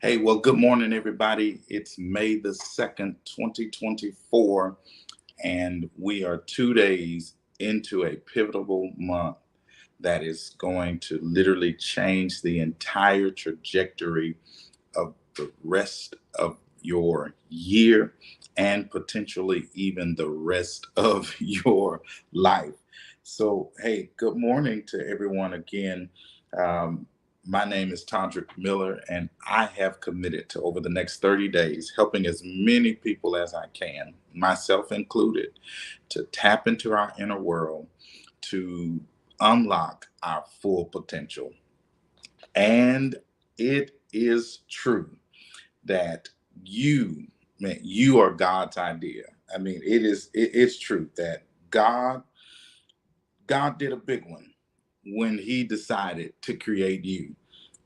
Hey, well, good morning, everybody. It's May the 2nd, 2024, and we are 2 days into a pivotal month that is going to literally change the entire trajectory of the rest of your year and potentially even the rest of your life. So, hey, good morning to everyone again. Um, my name is Tondrick Miller, and I have committed to over the next 30 days helping as many people as I can, myself included, to tap into our inner world, to unlock our full potential. And it is true that you, man, you are God's idea. I mean, it's true that God God did a big one when he decided to create you.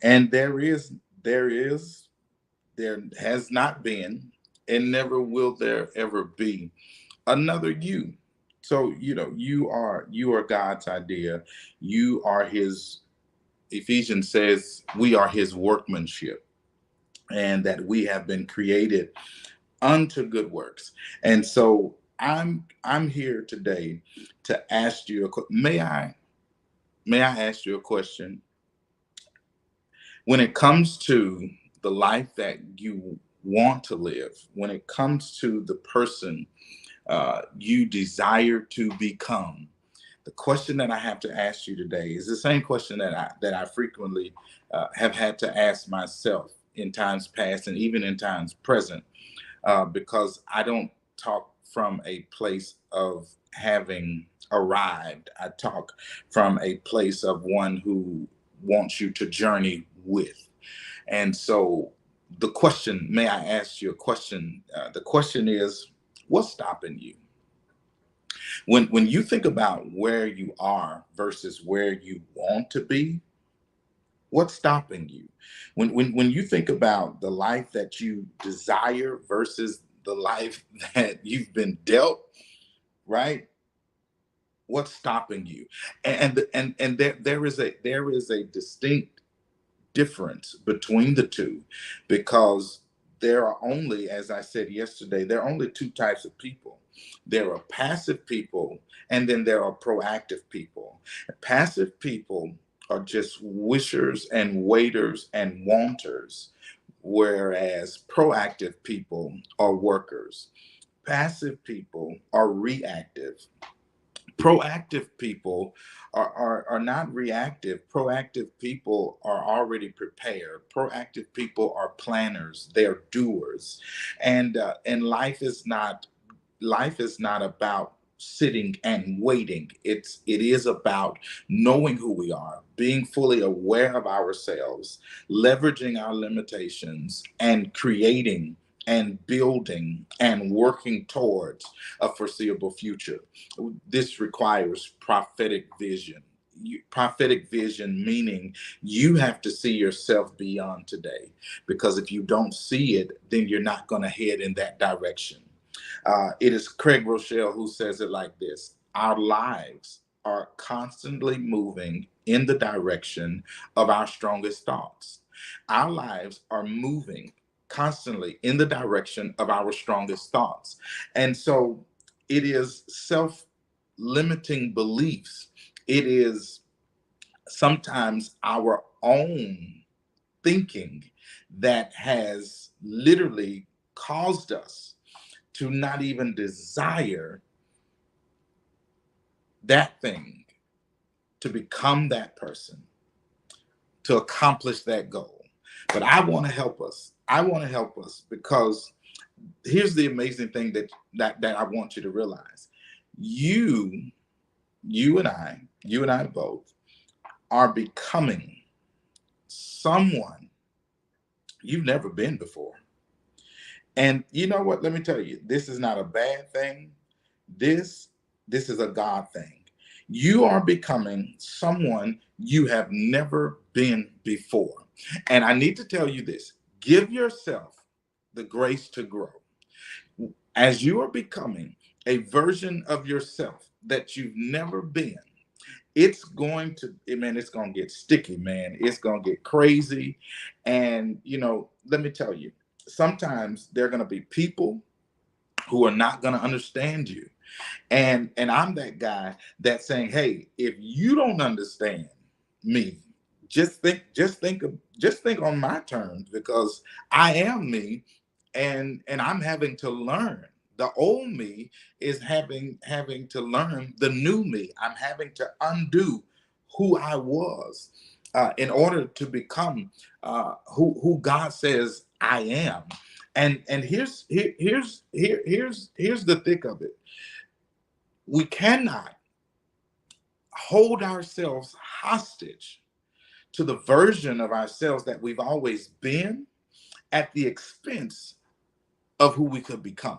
And there has not been and never will there ever be another you. So, you are God's idea. You are his. Ephesians says we are his workmanship, and that we have been created unto good works. And so I'm here today to ask you may I ask you a question? When it comes to the life that you want to live, when it comes to the person you desire to become, the question that I have to ask you today is the same question that I frequently have had to ask myself in times past and even in times present, because I don't talk from a place of having arrived. I talk from a place of one who wants you to journey with. And so, the question, may I ask you a question? The question is, what's stopping you? When you think about where you are versus where you want to be, what's stopping you? When you think about the life that you desire versus the life that you've been dealt, right? What's stopping you? And there is a distinct difference between the two, because there are only, as I said yesterday, there are only two types of people. There are passive people, and then there are proactive people. Passive people are just wishers and waiters and wanters, whereas proactive people are workers. Passive people are reactive. Proactive people are not reactive. Proactive people are already prepared. Proactive people are planners. They're doers. And life is not about sitting and waiting. It is about knowing who we are, being fully aware of ourselves, leveraging our limitations, and creating and building and working towards a foreseeable future. This requires prophetic vision. Prophetic vision meaning you have to see yourself beyond today, because if you don't see it, then you're not going to head in that direction. It is Craig Rochelle who says it like this: our lives are constantly moving in the direction of our strongest thoughts. Our lives are moving constantly in the direction of our strongest thoughts. And so it is self limiting beliefs. It is sometimes our own thinking that has literally caused us to not even desire that thing, to become that person, to accomplish that goal. But I want to help us. I want to help us because here's the amazing thing that I want you to realize. You, you and I both are becoming someone you've never been before. And you know what? Let me tell you, this is not a bad thing. This this is a God thing. You are becoming someone you have never been before. And I need to tell you this. Give yourself the grace to grow. As you are becoming a version of yourself that you've never been, it's going to, man, it's going to get sticky, man. It's going to get crazy. And, let me tell you, sometimes there are going to be people who are not going to understand you. And I'm that guy that's saying, hey, if you don't understand me, just think on my terms, because I am me, and I'm having to learn. The old me is having to learn the new me. I'm having to undo who I was, in order to become, who God says I am. And here's the thick of it. We cannot hold ourselves hostage to the version of ourselves that we've always been at the expense of who we could become.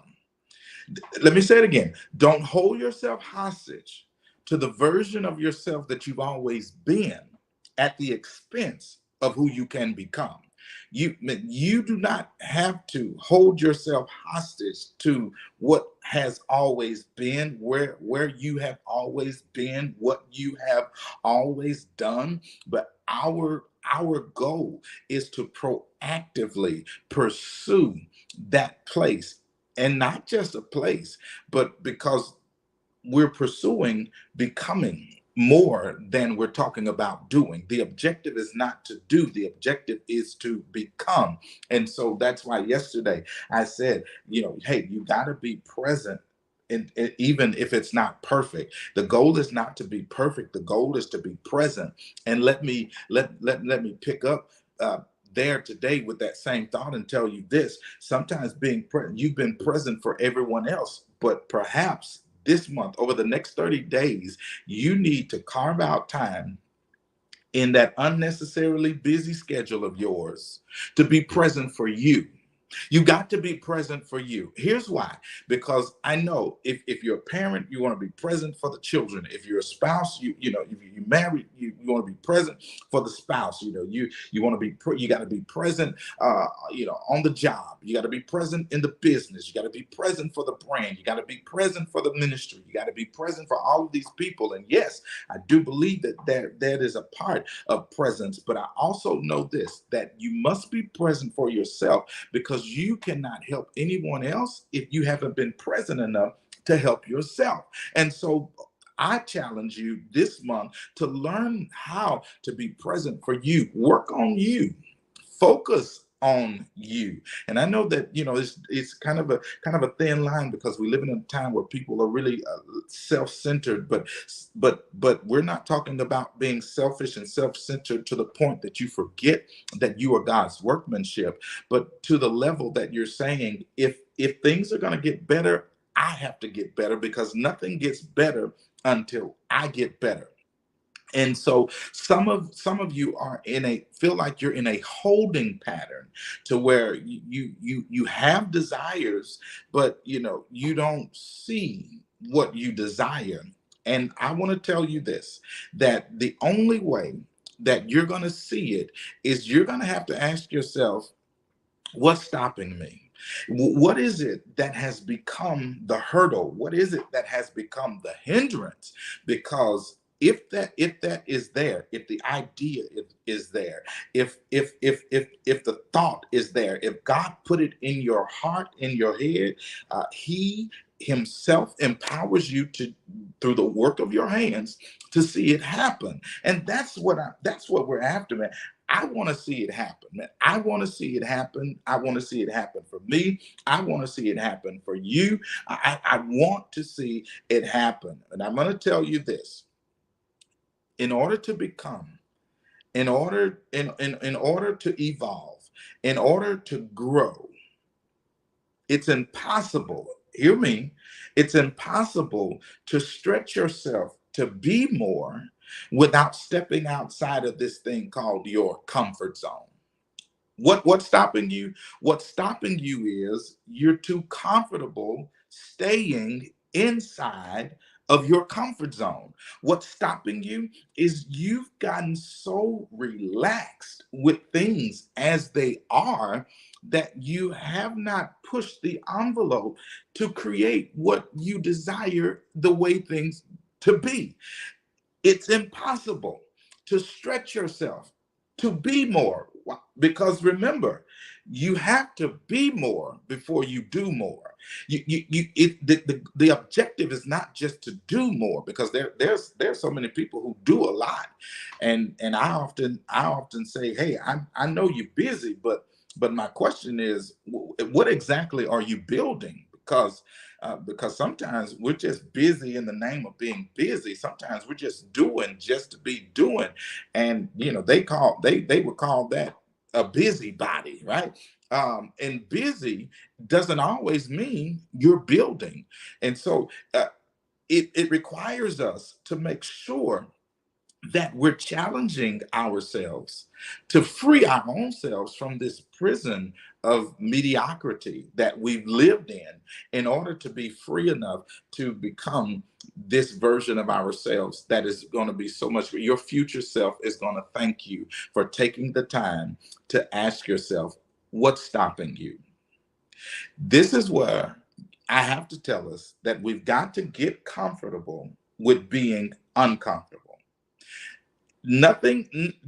Let me say it again. Don't hold yourself hostage to the version of yourself that you've always been at the expense of who you can become. You do not have to hold yourself hostage to what has always been, where you have always been, what you have always done. But our goal is to proactively pursue that place, and not just a place, but because we're pursuing becoming more than we're talking about doing. The objective is not to do, the objective is to become. And so that's why yesterday I said, hey, you got to be present. And even if it's not perfect, the goal is not to be perfect. The goal is to be present. And let me pick up, there today with that same thought, and tell you this: sometimes you've been present for everyone else, but perhaps this month, over the next 30 days, you need to carve out time in that unnecessarily busy schedule of yours to be present for you. You got to be present for you. Here's why. Because I know if you're a parent, you want to be present for the children. If you're a spouse, if you're married, you want to be present for the spouse. You want to you got to be present, on the job. You got to be present in the business. You got to be present for the brand. You got to be present for the ministry. You got to be present for all of these people. And yes, I do believe that is a part of presence. But I also know this, that you must be present for yourself, because you cannot help anyone else if you haven't been present enough to help yourself. And so I challenge you this month to learn how to be present for you. Work on you. Focus on you. And I know that it's kind of a thin line, because we live in a time where people are really self-centered, but we're not talking about being selfish and self-centered to the point that you forget that you are God's workmanship, but to the level that you're saying, if things are going to get better, I have to get better, because nothing gets better until I get better. And so some of you are feel like you're in a holding pattern, to where you have desires, but you don't see what you desire. And I want to tell you this, that the only way that you're going to see it is you're going to have to ask yourself, what's stopping me? What is it that has become the hurdle? What is it that has become the hindrance? Because if that is there, if the idea is there, if the thought is there, if God put it in your heart, in your head, He Himself empowers you to, through the work of your hands, to see it happen. And that's what we're after, man. I want to see it happen, man. I want to see it happen. I want to see it happen for me. I want to see it happen for you. I want to see it happen. And I'm going to tell you this: in order to become, in order to evolve, in order to grow, it's impossible. Hear me. It's impossible to stretch yourself to be more without stepping outside of this thing called your comfort zone. What's stopping you? What's stopping you is you're too comfortable staying inside of your comfort zone. What's stopping you is you've gotten so relaxed with things as they are, that you have not pushed the envelope to create what you desire the way things to be. It's impossible to stretch yourself to be more. Because remember, you have to be more before you do more. The objective is not just to do more, because there's so many people who do a lot. And I often say, hey, I know you're busy, but my question is, what exactly are you building? Because sometimes we're just busy in the name of being busy. Sometimes we're just doing just to be doing, and they would call that a busybody, right? And busy doesn't always mean you're building, and so it requires us to make sure that we're challenging ourselves to free our own selves from this prison of mediocrity that we've lived in order to be free enough to become this version of ourselves that is going to be so much. Your future self is going to thank you for taking the time to ask yourself, what's stopping you? This is where I have to tell us that we've got to get comfortable with being uncomfortable.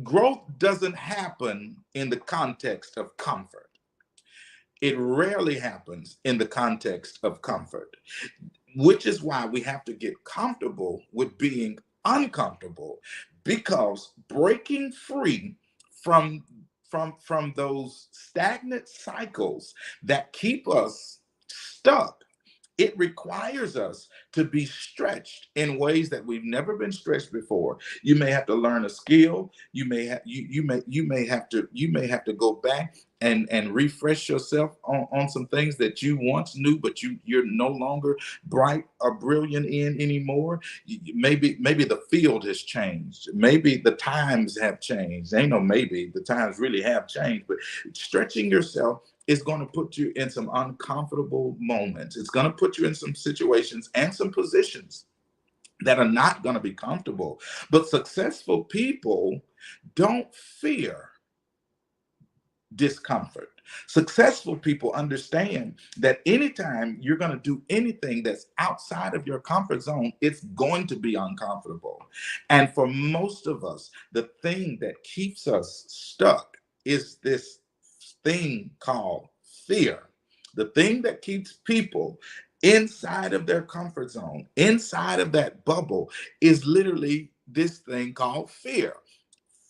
Growth doesn't happen in the context of comfort. It rarely happens in the context of comfort, which is why we have to get comfortable with being uncomfortable, because breaking free from from those stagnant cycles that keep us stuck, it requires us to be stretched in ways that we've never been stretched before. You may have to learn a skill. You may have to go back and refresh yourself on some things that you once knew, but you're no longer bright or brilliant in anymore. Maybe the field has changed. Maybe the times have changed. Ain't no maybe, the times really have changed. But stretching yourself is going to put you in some uncomfortable moments. It's going to put you in some situations and some positions that are not going to be comfortable. But successful people don't fear discomfort. Successful people understand that anytime you're going to do anything that's outside of your comfort zone, it's going to be uncomfortable. And for most of us, the thing that keeps us stuck is this thing called fear. The thing that keeps people inside of their comfort zone, inside of that bubble, is literally this thing called fear.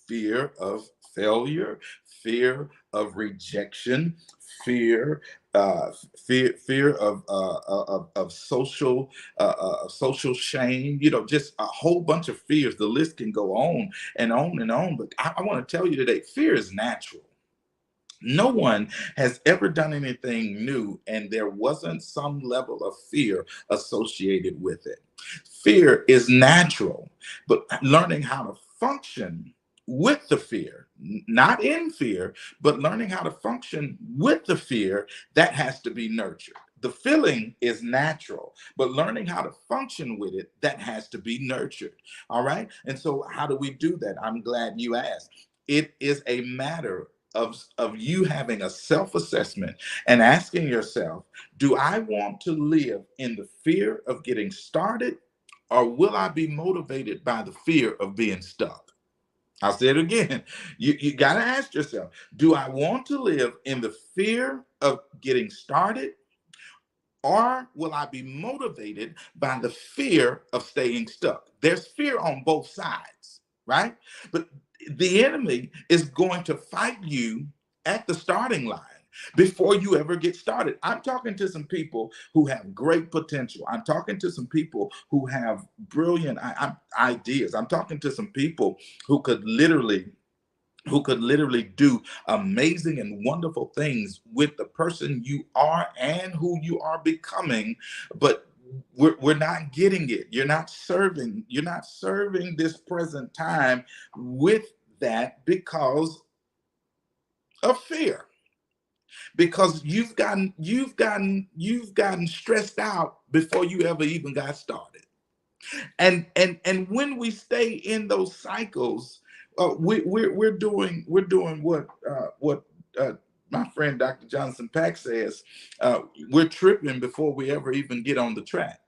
Fear of failure, fear of rejection, fear, fear of social shame. Just a whole bunch of fears. The list can go on and on and on. But I want to tell you today, fear is natural. No one has ever done anything new and there wasn't some level of fear associated with it. Fear is natural, but learning how to function with the fear, not in fear, but learning how to function with the fear, that has to be nurtured. The feeling is natural, but learning how to function with it, that has to be nurtured. All right. And so, how do we do that? I'm glad you asked. It is a matter of you having a self assessment and asking yourself, do I want to live in the fear of getting started, or will I be motivated by the fear of being stuck? I'll say it again. You got to ask yourself, do I want to live in the fear of getting started, or will I be motivated by the fear of staying stuck? There's fear on both sides, right? But the enemy is going to fight you at the starting line before you ever get started. I'm talking to some people who have great potential. I'm talking to some people who have brilliant ideas. I'm talking to some people who could literally do amazing and wonderful things with the person you are and who you are becoming. But we're not getting it. You're not serving this present time with that because of fear, because you've gotten stressed out before you ever even got started. And when we stay in those cycles, we're doing what my friend Dr. Johnson Pack says. We're tripping before we ever even get on the track.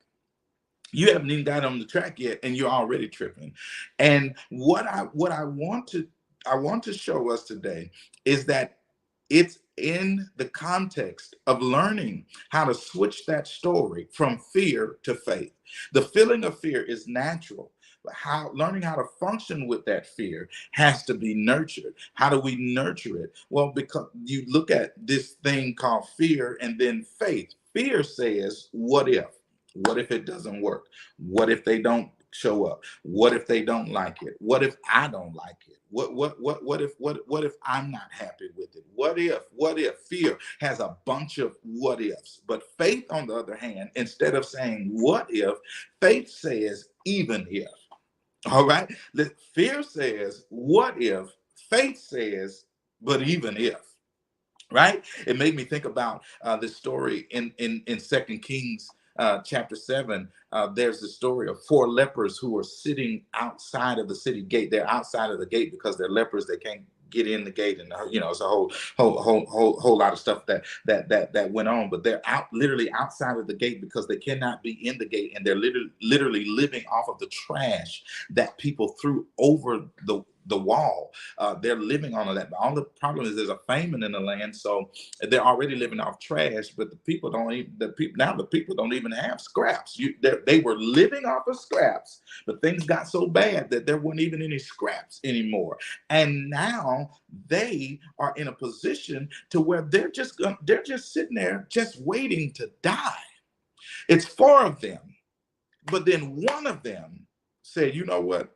You haven't even got on the track yet, and you're already tripping. And what I want to show us today is that it's in the context of learning how to switch that story from fear to faith. The feeling of fear is natural, but how learning how to function with that fear has to be nurtured. How do we nurture it? Well, because you look at this thing called fear and then faith. Fear says, what if? What if it doesn't work? What if they don't show up? What if they don't like it? What if I don't like it? What if I'm not happy with it? What if fear has a bunch of what ifs? But faith, on the other hand, instead of saying what if, faith says even if. All right. The fear says what if, faith says but even if. Right. It made me think about this story in Second Kings chapter 7. There's the story of four lepers who are sitting outside of the city gate. They're outside of the gate because they're lepers. They can't get in the gate, and it's a whole lot of stuff that went on. But they're out, literally outside of the gate, because they cannot be in the gate, and they're literally living off of the trash that people threw over the wall. They're living on that. But all the problem is there's a famine in the land, so they're already living off trash. But the people don't even the people don't even have scraps. They were living off of scraps, but things got so bad that there weren't even any scraps anymore. And now they are in a position to where they're just sitting there, just waiting to die. It's four of them, but then one of them said, "You know what?"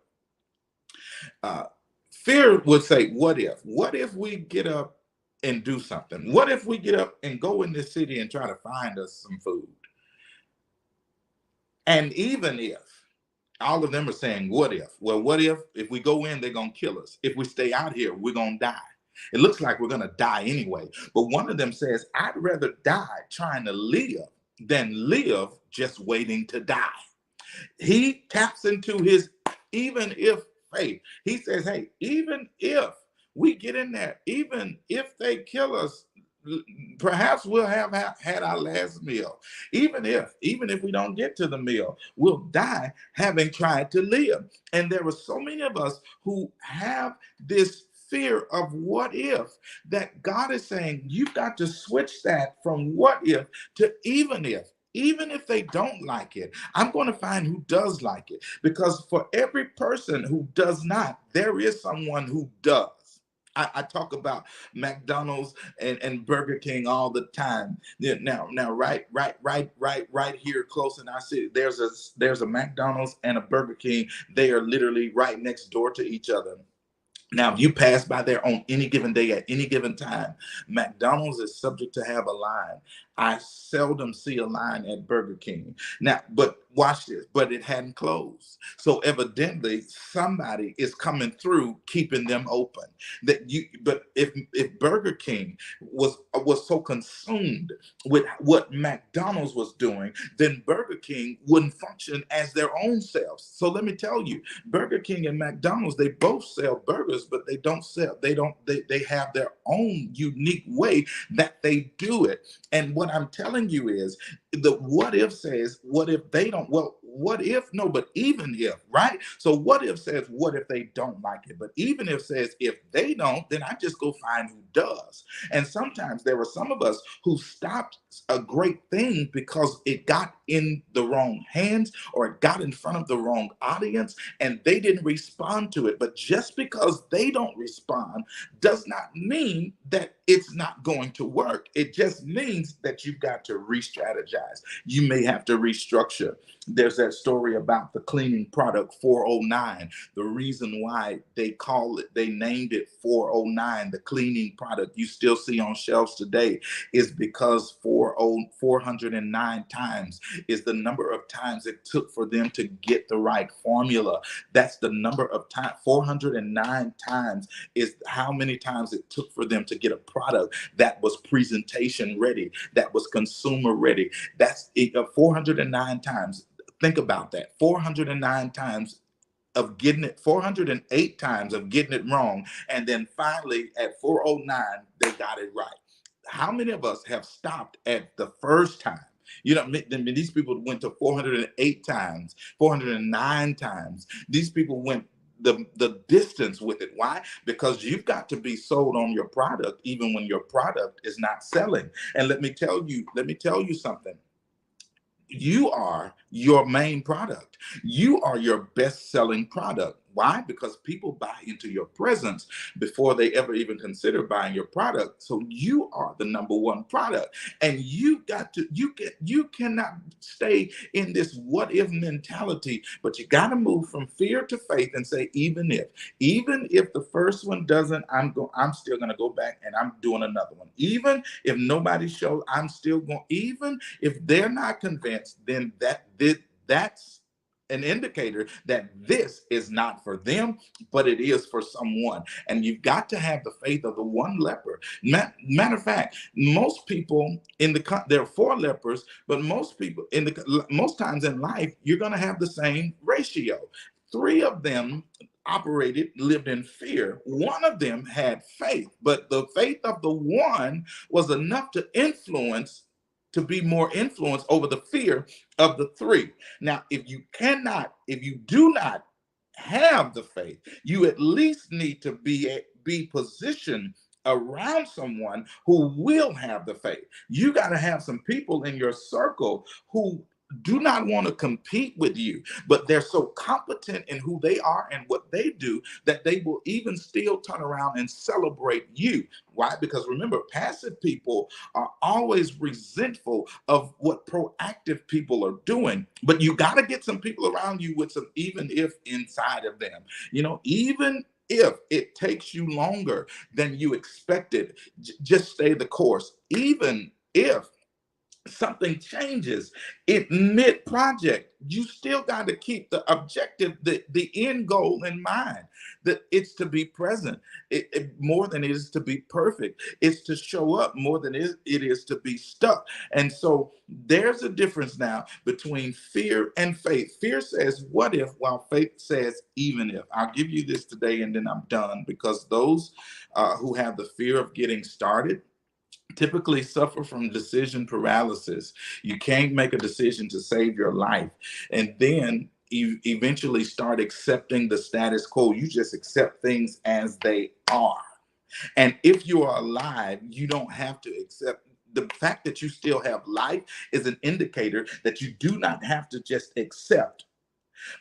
Uh, Fear would say, what if? What if we get up and do something? What if we get up and go in this city and try to find us some food? And even if all of them are saying, what if? Well, what if we go in, they're going to kill us? If we stay out here, we're going to die. It looks like we're going to die anyway. But one of them says, I'd rather die trying to live than live just waiting to die. He taps into his even if faith. He says, hey, even if we get in there, even if they kill us, perhaps we'll have had our last meal. Even if we don't get to the meal, we'll die having tried to live. And there are so many of us who have this fear of what if, that God is saying you've got to switch that from what if to even if. Even if they don't like it, I'm going to find who does like it. Because for every person who does not, there is someone who does. I talk about McDonald's and Burger King all the time. Yeah, now, right here, close in our city, there's a McDonald's and a Burger King. They are literally right next door to each other. Now, if you pass by there on any given day at any given time, McDonald's is subject to have a line. I seldom see a line at Burger King. Now, but watch this, but it hadn't closed. So evidently somebody is coming through keeping them open. But if Burger King was so consumed with what McDonald's was doing, then Burger King wouldn't function as their own selves. So let me tell you, Burger King and McDonald's, they both sell burgers, but they have their own unique way that they do it. And what I'm telling you is the what if says, what if they don't? Well, what if? No, but even if, right? So what if says, what if they don't like it? But even if says, if they don't, then I just go find who does. And sometimes there are some of us who stopped a great thing because it got in the wrong hands or it got in front of the wrong audience and they didn't respond to it. But just because they don't respond does not mean that it's not going to work. It just means that you've got to re-strategize. You may have to restructure. There's that story about the cleaning product 409. The reason why they named it 409, the cleaning product you still see on shelves today, is because 409 times is the number of times it took for them to get the right formula. That's the number of times. 409 times is how many times it took for them to get a product that was presentation ready, that was consumer ready. That's it, 409 times. Think about that. 409 times of getting it, 408 times of getting it wrong. And then finally at 409, they got it right. How many of us have stopped at the first time? You know, these people went to 408 times, 409 times. These people went the distance with it. Why? Because you've got to be sold on your product even when your product is not selling. And let me tell you something. You are your main product. You are your best selling product. Why? Because people buy into your presence before they ever even consider buying your product. So you are the number one product. And you cannot stay in this what if mentality, but you got to move from fear to faith and say, even if the first one doesn't, I'm still going to go back and I'm doing another one. Even if nobody shows, I'm still going, even if they're not convinced, then that's an indicator that this is not for them, but it is for someone. And you've got to have the faith of the one leper. Matter of fact, most people there are four lepers, but most people most times in life, you're going to have the same ratio. Three of them lived in fear. One of them had faith, but the faith of the one was enough to be more influenced over the fear of the three. Now, if you do not have the faith, you at least need to be positioned around someone who will have the faith. You got to have some people in your circle who do not want to compete with you, but they're so competent in who they are and what they do that they will even still turn around and celebrate you. Why? Because remember, passive people are always resentful of what proactive people are doing. But you got to get some people around you with some even if inside of them. You know, even if it takes you longer than you expected, just stay the course. Even if something changes in mid-project, you still got to keep the objective, the end goal in mind, that it's to be present. More than it is to be perfect, it's to show up more than it is to be stuck. And so there's a difference now between fear and faith. Fear says what if, while faith says even if. I'll give you this today and then I'm done, because those who have the fear of getting started typically suffer from decision paralysis. You can't make a decision to save your life and then you eventually start accepting the status quo. You just accept things as they are. And if you are alive, you don't have to accept. The fact that you still have life is an indicator that you do not have to just accept.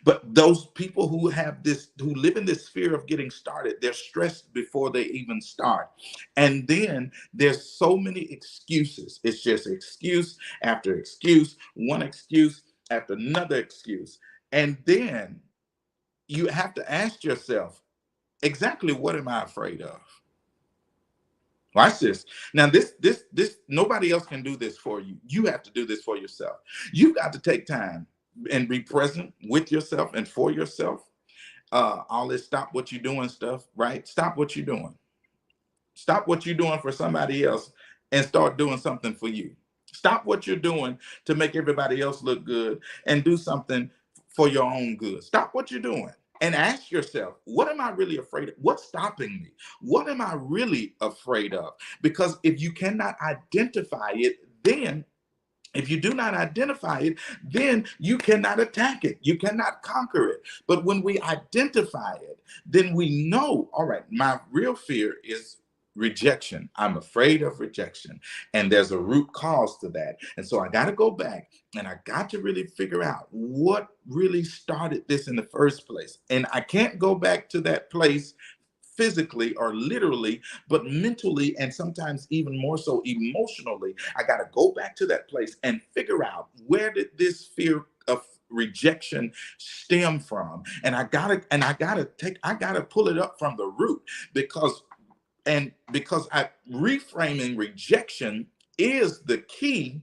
But those people who live in this fear of getting started, they're stressed before they even start. And then there's so many excuses. It's just excuse after excuse, one excuse after another excuse. And then you have to ask yourself, exactly what am I afraid of? Watch this. Now, this, nobody else can do this for you. You have to do this for yourself. You've got to take time and be present with yourself and for yourself. All this stop what you're doing stuff, right? Stop what you're doing. Stop what you're doing for somebody else and start doing something for you. Stop what you're doing to make everybody else look good and do something for your own good. Stop what you're doing and ask yourself, what am I really afraid of? What's stopping me? What am I really afraid of? Because if you cannot identify it, then if you do not identify it, then you cannot attack it. You cannot conquer it. But when we identify it, then we know, all right, my real fear is rejection. I'm afraid of rejection. And there's a root cause to that. And so I got to go back and I got to really figure out what really started this in the first place. And I can't go back to that place physically or literally, but mentally and sometimes even more so emotionally. I got to go back to that place and figure out, where did this fear of rejection stem from? And I gotta pull it up from the root, because reframing rejection is the key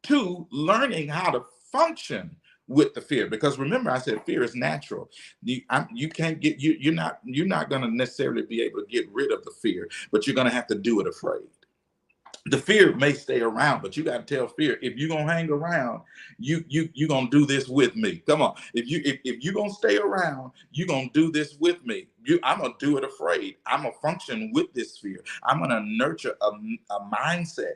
to learning how to function with the fear. Because remember, I said fear is natural. You can't get you're not going to necessarily be able to get rid of the fear, but you're going to have to do it afraid. The fear may stay around, but you got to tell fear, if you're gonna hang around, you gonna do this with me. Come on. If you gonna stay around, you gonna do this with me. I'm gonna do it afraid. I'm gonna function with this fear. I'm gonna nurture a mindset,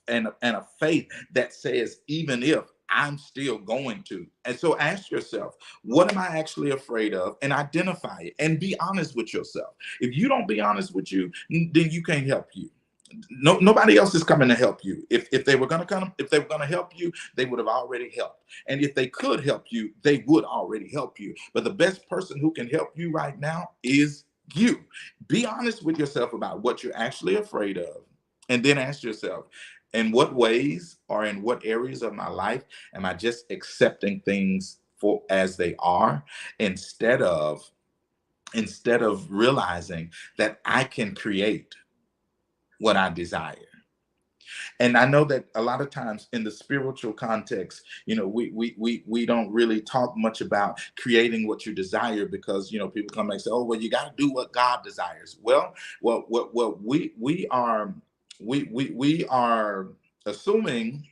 and a faith that says, even if I'm still going to. And so ask yourself, what am I actually afraid of? And identify it and be honest with yourself. If you don't be honest with you, then you can't help you. Nobody else is coming to help you. If they were going to come, if they were going to help you, they would have already helped. And if they could help you, they would already help you. But the best person who can help you right now is you. Be honest with yourself about what you're actually afraid of, and then ask yourself, in what ways or in what areas of my life am I just accepting things for as they are, instead of realizing that I can create what I desire. And I know that a lot of times in the spiritual context, we don't really talk much about creating what you desire, because people come and say, oh, well, you got to do what God desires. Well, we are assuming,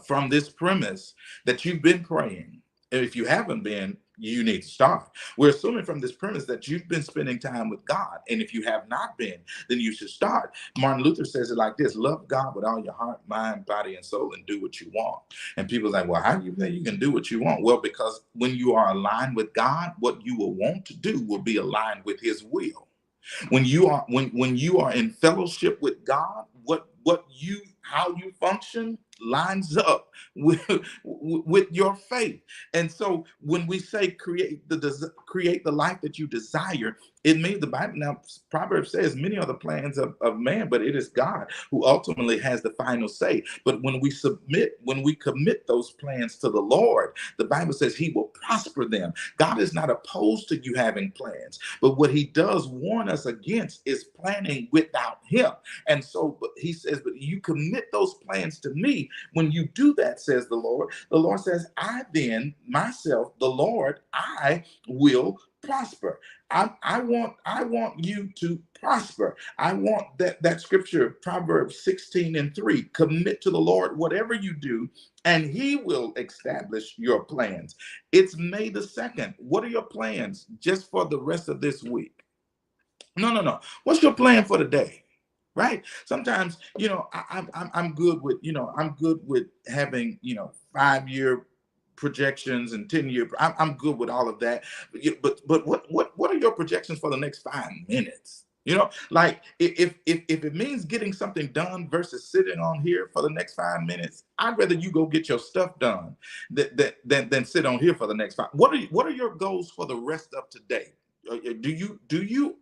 from this premise, that you've been praying. And if you haven't been, you need to start. We're assuming from this premise that you've been spending time with God. And if you have not been, then you should start. Martin Luther says it like this: love God with all your heart, mind, body, and soul, and do what you want. And people are like, well, how do you think you can do what you want? Well, because when you are aligned with God, what you will want to do will be aligned with his will. When you are in fellowship with God, what you how you function lines up with your faith. And so when we say create the life that you desire, it means, the Bible now, Proverbs says, many are the plans of man, but it is God who ultimately has the final say. But when we commit those plans to the Lord, the Bible says he will prosper them. God is not opposed to you having plans, but what he does warn us against is planning without him. And so he says, but you commit those plans to me. When you do that, says the Lord says, I then myself, the Lord, I will prosper. I want you to prosper. I want that scripture, Proverbs 16:3, commit to the Lord whatever you do, and he will establish your plans. It's May the 2nd. What are your plans just for the rest of this week? No. What's your plan for the day? Right? Sometimes, I'm good with, I'm good with having, 5-year projections and 10-year. I'm good with all of that. But what are your projections for the next 5 minutes? Like, if it means getting something done versus sitting on here for the next 5 minutes, I'd rather you go get your stuff done than sit on here for the next 5. What are your goals for the rest of today? Do you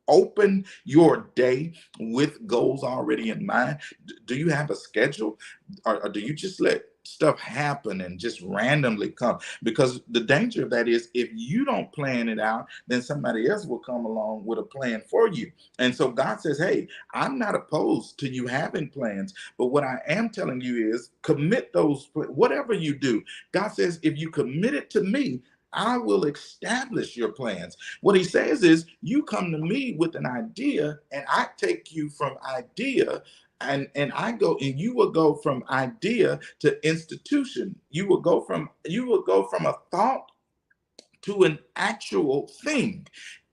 open your day with goals already in mind? Do you have a schedule, or do you just let stuff happen and just randomly come? Because the danger of that is, if you don't plan it out, then somebody else will come along with a plan for you. And so God says, hey, I'm not opposed to you having plans, but what I am telling you is commit those, whatever you do. God says, if you commit it to me, I will establish your plans. What he says is, you come to me with an idea, and I take you from idea, and I go, and you will go from idea to institution. You will go from a thought to an actual thing.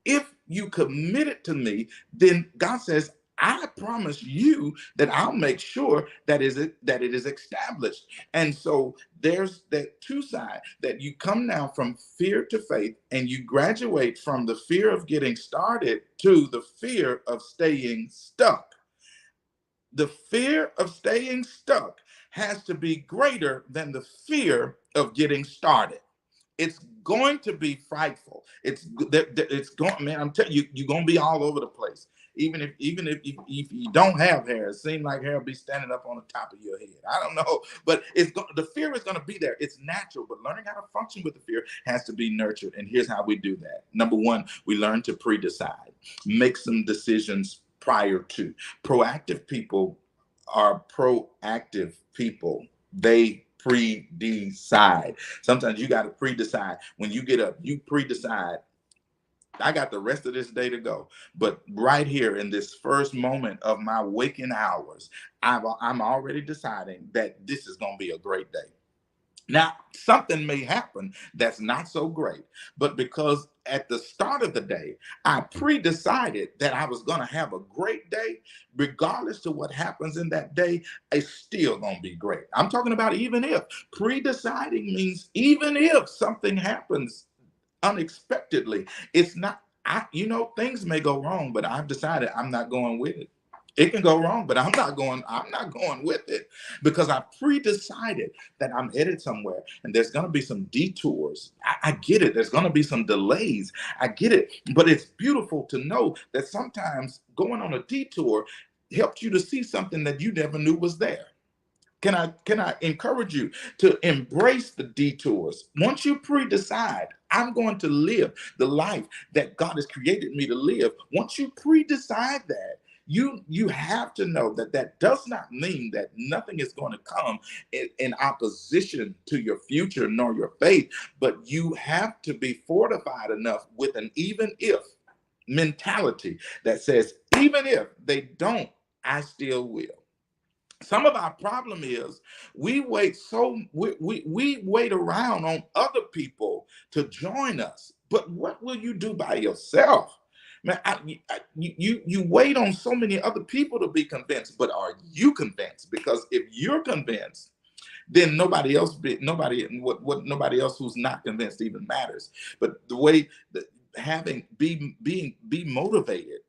If you commit it to me, then God says, I promise you that I'll make sure that it is established. And so there's that two side, that you come now from fear to faith, and you graduate from the fear of getting started to the fear of staying stuck. The fear of staying stuck has to be greater than the fear of getting started. It's going to be frightful. It's going, man. I'm telling you, you're gonna be all over the place. Even if you don't have hair, it seems like hair will be standing up on the top of your head. I don't know, but the fear is gonna be there. It's natural, but learning how to function with the fear has to be nurtured. And here's how we do that. Number one, we learn to pre-decide, make some decisions prior to. Proactive people are proactive people. They pre-decide. Sometimes you got to pre-decide. When you get up, you pre-decide I got the rest of this day to go. But right here in this first moment of my waking hours, I'm already deciding that this is going to be a great day. Now, something may happen that's not so great, but because at the start of the day, I pre-decided that I was going to have a great day, regardless to what happens in that day, it's still going to be great. I'm talking about even if. Pre-deciding means even if something happens unexpectedly, it's not, things may go wrong, but I've decided I'm not going with it. It can go wrong, but I'm not going with it because I pre-decided that I'm headed somewhere and there's gonna be some detours. I get it. There's gonna be some delays. I get it. But it's beautiful to know that sometimes going on a detour helps you to see something that you never knew was there. Can I encourage you to embrace the detours? Once you pre-decide, I'm going to live the life that God has created me to live. Once you pre-decide that, you have to know that that does not mean that nothing is going to come in opposition to your future nor your faith, but you have to be fortified enough with an even if mentality that says, even if they don't, I still will. Some of our problem is we wait around on other people to join us, but what will you do by yourself? Man, you wait on so many other people to be convinced, but are you convinced? Because if you're convinced, then nobody else who's not convinced even matters. But the way that having be motivated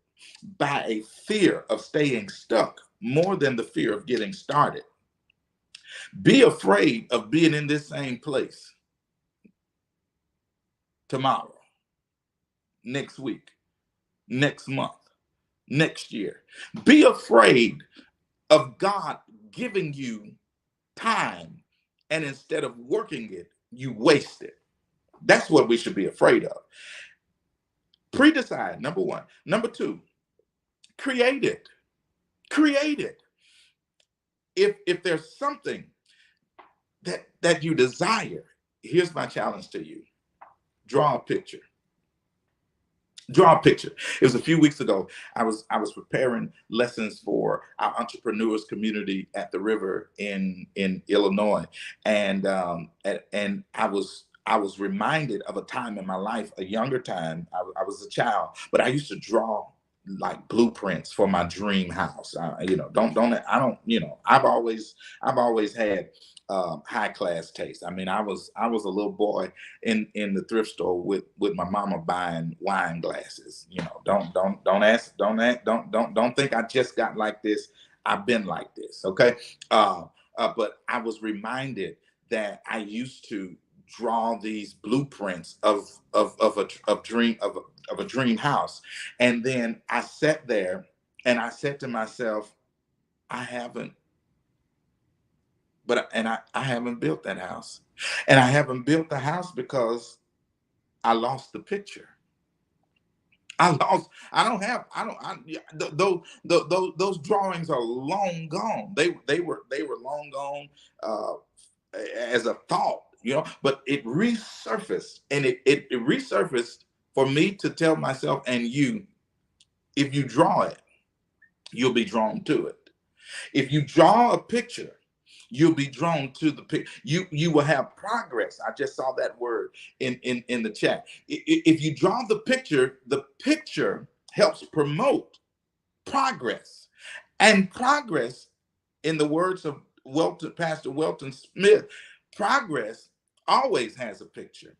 by a fear of staying stuck more than the fear of getting started. Be afraid of being in this same place tomorrow, next week, next month, next year. Be afraid of God giving you time, and instead of working it, you waste it. That's what we should be afraid of. Pre-decide, number one. Number two, create it. Create it. If there's something that you desire, here's my challenge to you. Draw a picture. Draw a picture. It was a few weeks ago. I was preparing lessons for our entrepreneurs community at the river in Illinois, and I was reminded of a time in my life, a younger time. I was a child, but I used to draw like blueprints for my dream house. Don't I don't I've always had high class taste. I mean, I was a little boy in the thrift store with my mama buying wine glasses. Don't think I just got like this. I've been like this. Okay. But I was reminded that I used to draw these blueprints of a dream house, and then I sat there and I said to myself, I haven't, I haven't built that house, and I haven't built the house because I lost the picture. I don't have. I don't. Those drawings are long gone. They were long gone as a thought, But it resurfaced, and it resurfaced for me to tell myself and you, if you draw it, you'll be drawn to it. If you draw a picture, you'll be drawn to the picture. You will have progress. I just saw that word in the chat. If you draw the picture helps promote progress. And progress, in the words of Pastor Welton Smith, progress always has a picture.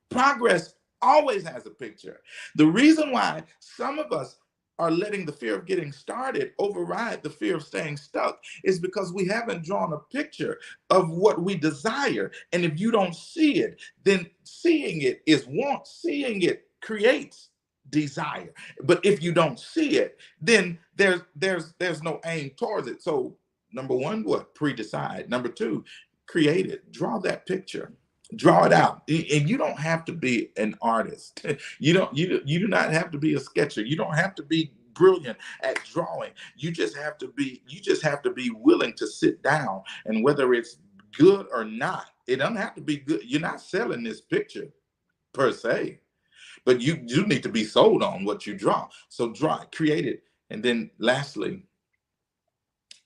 Progress always has a picture. The reason why some of us are letting the fear of getting started override the fear of staying stuck is because we haven't drawn a picture of what we desire. And if you don't see it, then seeing it is want. Seeing it creates desire. But if you don't see it, then there's no aim towards it. So number one, what? Pre-decide. Number two, create it. Draw that picture. Draw it out. And you don't have to be an artist. You do not have to be a sketcher. You don't have to be brilliant at drawing. You just have to be willing to sit down, and whether it's good or not, it doesn't have to be good. You're not selling this picture per se, but you do need to be sold on what you draw. So draw it, create it. And then lastly,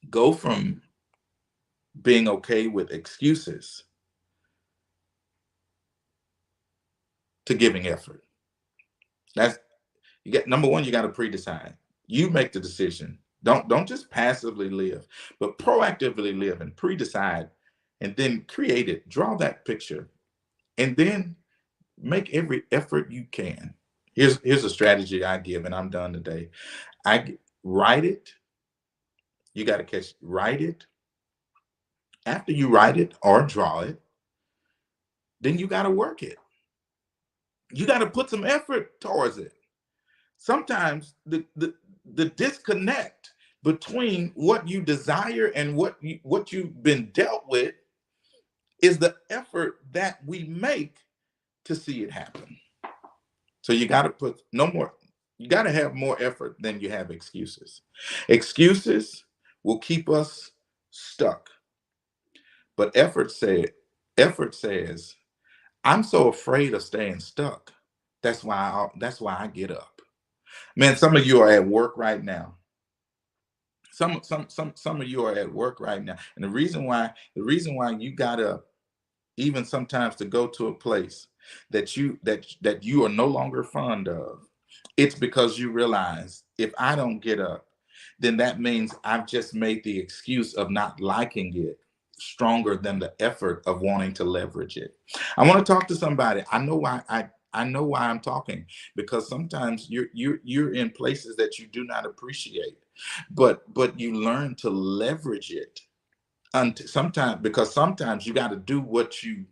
go from being okay with excuses to giving effort. That's you get number one, you got to pre-decide. You make the decision. Don't just passively live, but proactively live and pre-decide and then create it. Draw that picture and then make every effort you can. Here's a strategy I give, and I'm done today. Write it. You got to write it. After you write it or draw it, then you got to work it. You got to put some effort towards it. Sometimes the disconnect between what you desire and what you've been dealt with is the effort that we make to see it happen. So you got to put no more. You got to have more effort than you have excuses. Excuses will keep us stuck, but effort says, I'm so afraid of staying stuck. That's why I get up. Man, some of you are at work right now. Some of you are at work right now. And the reason why you gotta even sometimes to go to a place that you are no longer fond of, it's because you realize if I don't get up, then that means I've just made the excuse of not liking it stronger than the effort of wanting to leverage it. I want to talk to somebody. I know why I'm talking, because sometimes you're in places that you do not appreciate, but you learn to leverage it. Sometimes, because sometimes you got to do what you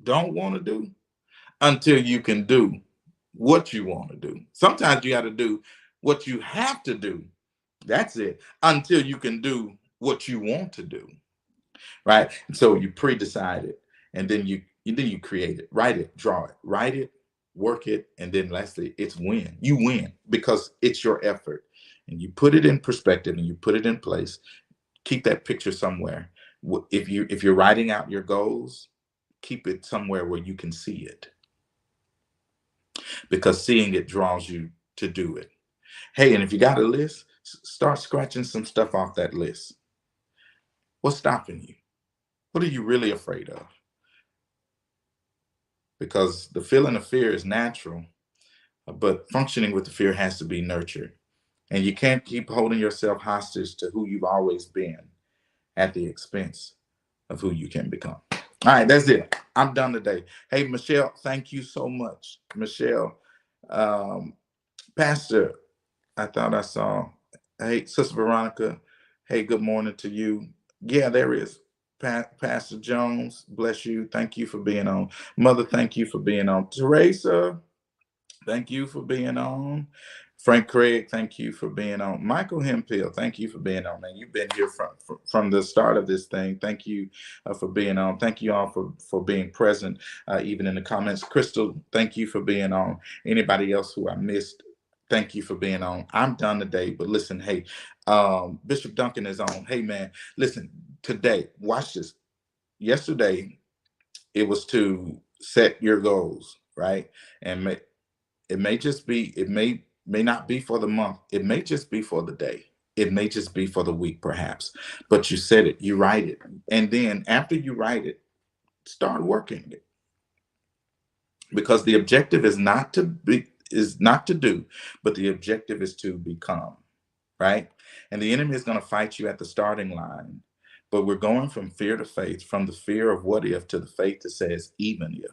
don't want to do until you can do what you want to do. Sometimes you got to do what you have to do. That's it. Until you can do what you want to do. Right. And so you pre-decide it, and then you create it, write it, draw it, write it, work it, and then lastly, it's win. You win because it's your effort. And you put it in perspective and you put it in place. Keep that picture somewhere. If you're writing out your goals, keep it somewhere where you can see it, because seeing it draws you to do it. Hey, and if you got a list, start scratching some stuff off that list. What's stopping you? What are you really afraid of? Because the feeling of fear is natural, but functioning with the fear has to be nurtured. And you can't keep holding yourself hostage to who you've always been at the expense of who you can become. All right, that's it. I'm done today. Hey, Michelle, thank you so much. Michelle, um, Pastor, I thought I saw. Hey, Sister Veronica. Hey, good morning to you. Yeah, there is. Pastor Jones, bless you. Thank you for being on. Mother, thank you for being on. Teresa, thank you for being on. Frank Craig, thank you for being on. Michael Hemphill, thank you for being on. Man, you've been here from the start of this thing. Thank you for being on. Thank you all for being present, even in the comments. Crystal, thank you for being on. Anybody else who I missed, thank you for being on. I'm done today, but listen, hey, Bishop Duncan is on. Hey, man, listen, today, watch this. Yesterday, it was to set your goals, right? And it may just be, it may not be for the month. It may just be for the day. It may just be for the week, perhaps. But you set it, you write it. And then after you write it, start working it. Because the objective is not to do, but the objective is to become, right? And the enemy is going to fight you at the starting line. But we're going from fear to faith, from the fear of what if to the faith that says even if.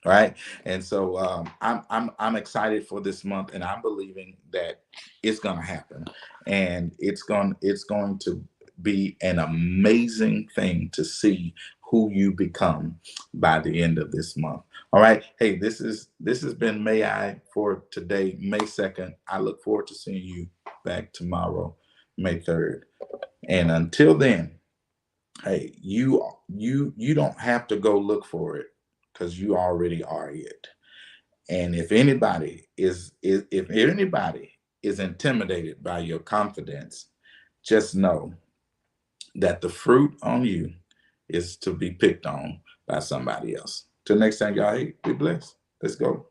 Right. And so I'm excited for this month, and I'm believing that it's going to happen, and it's going to be an amazing thing to see who you become by the end of this month. All right. Hey, this has been May I for today, May 2nd. I look forward to seeing you back tomorrow, May 3rd. And until then, hey, you don't have to go look for it, because you already are it. And if anybody is intimidated by your confidence, just know that the fruit on you is to be picked on by somebody else. Till next time, y'all. Hey, be blessed. Let's go.